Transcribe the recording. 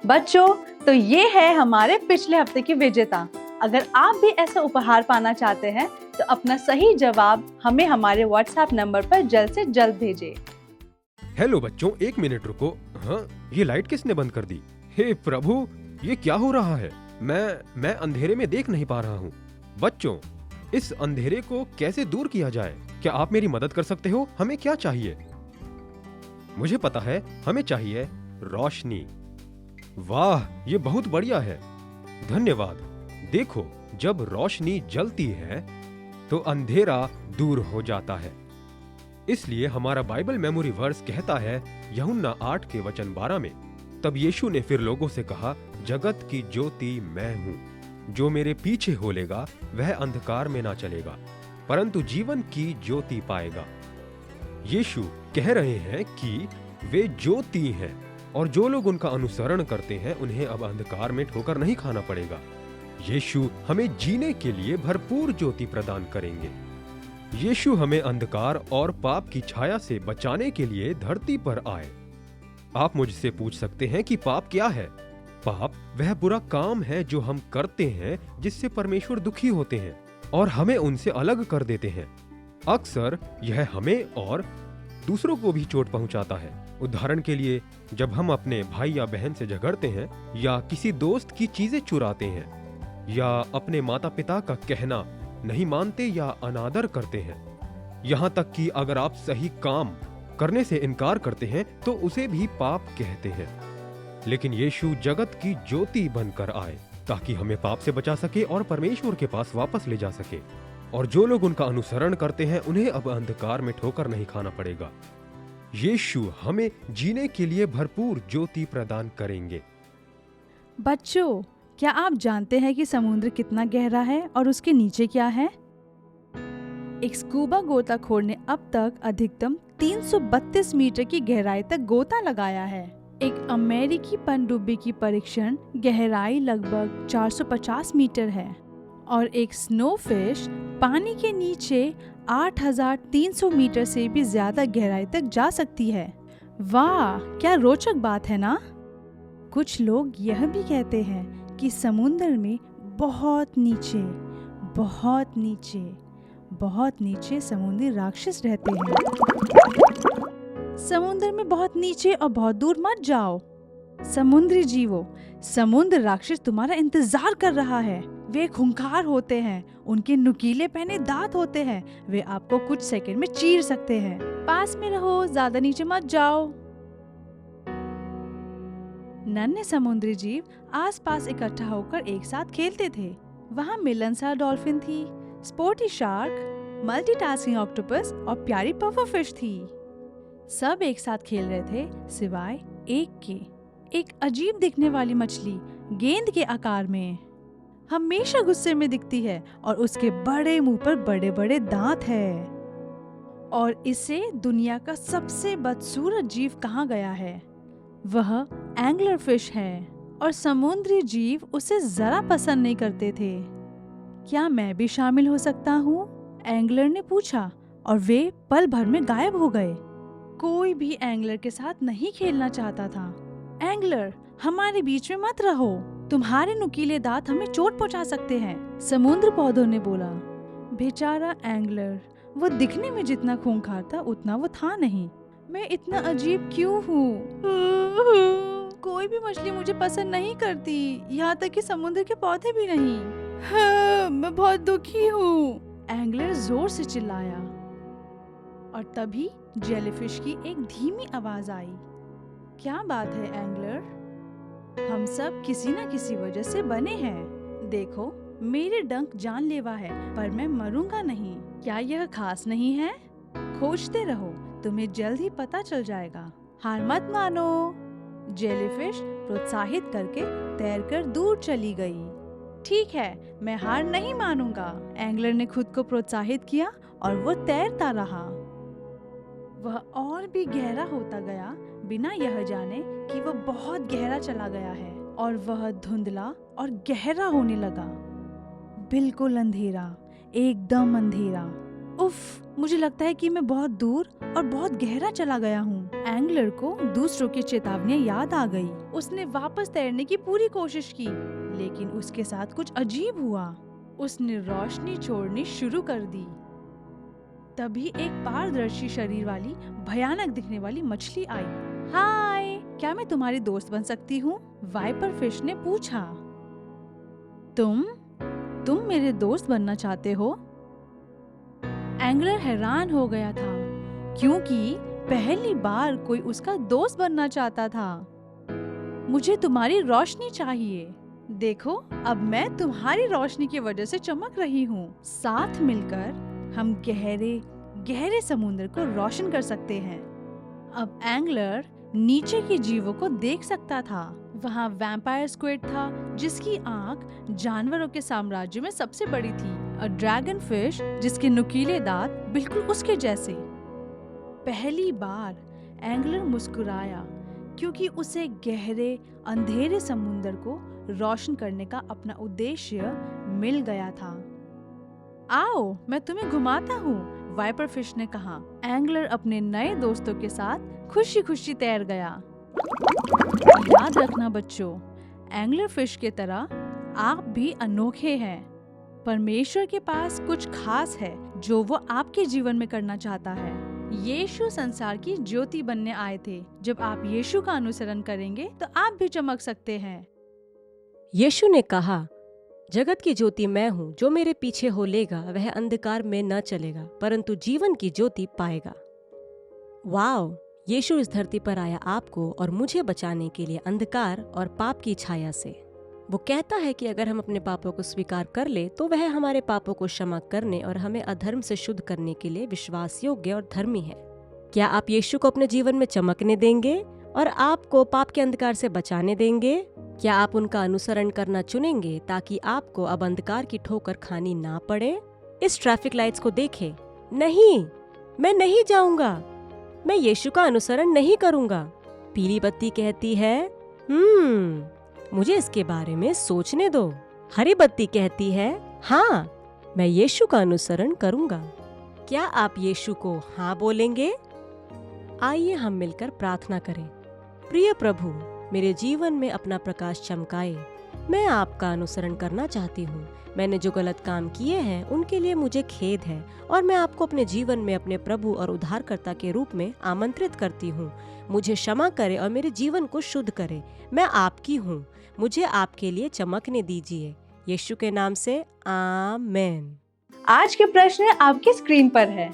बच्चों, तो ये है हमारे पिछले हफ्ते की विजेता। अगर आप भी ऐसा उपहार पाना चाहते हैं तो अपना सही जवाब हमें हमारे व्हाट्सएप नंबर पर जल्द से जल्द भेजें। हेलो बच्चों, एक मिनट रुको। हाँ, ये लाइट किसने बंद कर दी? हे प्रभु, ये क्या हो रहा है? मैं अंधेरे में देख नहीं पा रहा हूँ। बच्चों, इस अंधेरे को कैसे दूर किया जाए? क्या आप मेरी मदद कर सकते हो? हमें क्या चाहिए? मुझे पता है, हमें चाहिए रोशनी। वाह, ये बहुत बढ़िया है, धन्यवाद। देखो, जब रोशनी जलती है तो अंधेरा दूर हो जाता है। इसलिए हमारा बाइबल मेमोरी वर्स कहता है यूहन्ना 8:12 में, तब यीशु ने फिर लोगों से कहा, जगत की ज्योति मैं हूँ। जो मेरे पीछे होलेगा वह अंधकार में ना चलेगा, परंतु जीवन की ज्योति पाएगा। यीशु कह रहे हैं कि वे ज्योति हैं और जो लोग उनका अनुसरण करते हैं उन्हें अब अंधकार में ठोकर नहीं खाना पड़ेगा। यीशु हमें जीने के लिए भरपूर ज्योति प्रदान करेंगे। यीशु हमें अंधकार और पाप की छाया से बचाने के लिए धरती पर आए। आप मुझसे पूछ सकते हैं कि पाप क्या है? पाप वह बुरा काम है जो हम करते हैं जिससे परमेश्वर दुखी होते हैं और हमें उनसे अलग कर देते हैं। अक्सर यह हमें और दूसरों को भी चोट पहुंचाता है। उदाहरण के लिए, जब हम अपने भाई या बहन से झगड़ते हैं या किसी दोस्त की चीजें चुराते हैं या अपने माता पिता का कहना नहीं मानते या अनादर करते हैं। यहाँ तक कि अगर आप सही काम करने से इनकार करते हैं तो उसे भी पाप कहते हैं। लेकिन यीशु जगत की ज्योति बनकर आए ताकि हमें पाप से बचा सके और परमेश्वर के पास वापस ले जा सके। और जो लोग उनका अनुसरण करते हैं उन्हें अब अंधकार में ठोकर नहीं खाना पड़ेगा। यीशु हमें जीने के लिए भरपूर ज्योति प्रदान करेंगे। बच्चों, क्या आप जानते हैं कि समुद्र कितना गहरा है और उसके नीचे क्या है? एक स्कूबा गोताखोर ने अब तक अधिकतम 332 मीटर की गहराई तक गोता लगाया है। एक अमेरिकी पनडुब्बी की परीक्षण गहराई लगभग 450 मीटर है और एक स्नोफिश पानी के नीचे 8,300 मीटर से भी ज्यादा गहराई तक जा सकती है। वाह, क्या रोचक बात है ना? कुछ लोग यह भी कहते हैं कि समुद्र में बहुत नीचे, बहुत नीचे, बहुत नीचे समुद्री राक्षस रहते हैं। समुद्र में बहुत नीचे और बहुत दूर मत जाओ। समुद्री जीवों, समुद्र राक्षस तुम्हारा इंतजार कर रहा है। वे खूंखार होते हैं, उनके नुकीले पहने दांत होते हैं, वे आपको कुछ सेकंड में चीर सकते हैं। पास में रहो, ज्यादा नीचे मत जाओ। नन्हे समुद्री जीव आसपास इकट्ठा होकर एक साथ खेलते थे। वहाँ मिलनसार डॉल्फिन थी, स्पोर्टी शार्क, मल्टीटास्किंग ऑक्टोपस और प्यारी पफरफिश थी। सब एक साथ खेल रहे थे सिवाय एक के। एक अजीब दिखने वाली मछली गेंद के आकार में, हमेशा गुस्से में दिखती है और उसके बड़े मुंह पर बड़े बड़े दांत है। और इसे दुनिया का सबसे बदसूरत जीव कहा गया है। वह एंगलर फिश है और समुद्री जीव उसे जरा पसंद नहीं करते थे। क्या मैं भी शामिल हो सकता हूँ? एंगलर ने पूछा और वे पल भर में गायब हो गए। कोई भी एंगलर के साथ नहीं खेलना चाहता था। एंगलर, हमारे बीच में मत रहो, तुम्हारे नुकीले दांत हमें चोट पहुंचा सकते हैं, समुद्र पौधों ने बोला। बेचारा एंगलर, वो दिखने में जितना खूंखार था उतना वो था नहीं। मैं इतना अजीब क्यों हूँ? कोई भी मछली मुझे पसंद नहीं करती, यहाँ तक कि समुद्र के पौधे भी नहीं। हाँ, मैं बहुत दुखी हूँ, एंगलर जोर से चिल्लाया। और तभी जेलीफिश की एक धीमी आवाज आई। क्या बात है एंगलर? हम सब किसी न किसी वजह से बने हैं। देखो, मेरे डंक जानलेवा है पर मैं मरूंगा नहीं। क्या यह खास नहीं है? खोजते रहो, तुम्हें जल्द ही पता चल जाएगा। हार मत मानो। जेलीफिश प्रोत्साहित करके तैरकर दूर चली गई। ठीक है, मैं हार नहीं मानूंगा, एंगलर ने खुद को प्रोत्साहित किया और वो तैरता रहा। वह और भी गहरा होता गया बिना यह जाने कि वह बहुत गहरा चला गया है और वह धुंधला और गहरा होने लगा। बिल्कुल अंधेरा, एकदम अंधेरा। उफ, मुझे लगता है कि मैं बहुत दूर और बहुत गहरा चला गया हूँ। एंगलर को दूसरों की चेतावनियाँ याद आ गई। उसने वापस तैरने की पूरी कोशिश की, लेकिन उसके साथ कुछ अजीब हुआ। उसने रोशनी छोड़नी शुरू कर दी। तभी एक पारदर्शी शरीर वाली भयानक दिखने वाली मछली आई। हाय, क्या मैं तुम्हारी दोस्त बन सकती हूँ? वाइपर फिश ने पूछा। तुम मेरे दोस्त बनना चाहते हो? एंगलर हैरान हो गया था, क्योंकि पहली बार कोई उसका दोस्त बनना चाहता था। मुझे तुम्हारी रोशनी चाहिए। देखो, अब मैं तुम्हारी रोशनी की वजह से चमक रही हूँ। साथ मिलकर हम गहरे गहरे समुद्र को रोशन कर सकते हैं। अब एंगलर नीचे के जीवों को देख सकता था। वहाँ वैम्पायर स्क्विड था, जिसकी आंख जानवरों के साम्राज्य में सबसे बड़ी थी, और ड्रैगन फिश जिसके नुकीले दांत बिल्कुल उसके जैसे। पहली बार एंगलर मुस्कुराया, क्योंकि उसे गहरे अंधेरे समुद्र को रोशन करने का अपना उद्देश्य मिल गया था। आओ, मैं तुम्हें घुमाता हूँ, वाइपर फिश ने कहा। एंगलर अपने नए दोस्तों के साथ खुशी खुशी तैर गया। याद रखना बच्चों, एंगलर फिश की तरह आप भी अनोखे हैं। परमेश्वर के पास कुछ खास है जो वो आपके जीवन में करना चाहता है। यीशु संसार की ज्योति बनने आए थे। जब आप यीशु का अनुसरण करेंगे तो आप भी चमक सकते हैं। यीशु ने कहा, जगत की ज्योति मैं हूँ, जो मेरे पीछे हो लेगा वह अंधकार में न चलेगा परंतु जीवन की ज्योति पाएगा। वाओ, यीशु इस धरती पर आया आपको और मुझे बचाने के लिए अंधकार और पाप की छाया से। वो कहता है कि अगर हम अपने पापों को स्वीकार कर ले तो वह हमारे पापों को क्षमा करने और हमें अधर्म से शुद्ध करने के लिए विश्वास योग्य और धर्मी है। क्या आप यीशु को अपने जीवन में चमकने देंगे और आपको पाप के अंधकार से बचाने देंगे? क्या आप उनका अनुसरण करना चुनेंगे ताकि आपको अब अंधकार की ठोकर खानी ना पड़े? इस ट्रैफिक लाइट्स को देखें। नहीं, मैं नहीं जाऊंगा, मैं यीशु का अनुसरण नहीं करूंगा। पीली बत्ती कहती है, मुझे इसके बारे में सोचने दो। हरी बत्ती कहती है, हाँ, मैं यीशु का अनुसरण करूंगा। क्या आप यीशु को हाँ बोलेंगे? आइए हम मिलकर प्रार्थना करें। प्रिय प्रभु, मेरे जीवन में अपना प्रकाश चमकाए। मैं आपका अनुसरण करना चाहती हूँ। मैंने जो गलत काम किए हैं उनके लिए मुझे खेद है और मैं आपको अपने जीवन में अपने प्रभु और उद्धारकर्ता के रूप में आमंत्रित करती हूँ। मुझे क्षमा करे और मेरे जीवन को शुद्ध करे। मैं आपकी हूँ, मुझे आपके लिए चमकने दीजिए। यीशु के नाम से आमेन। आज के प्रश्न आपकी स्क्रीन पर है।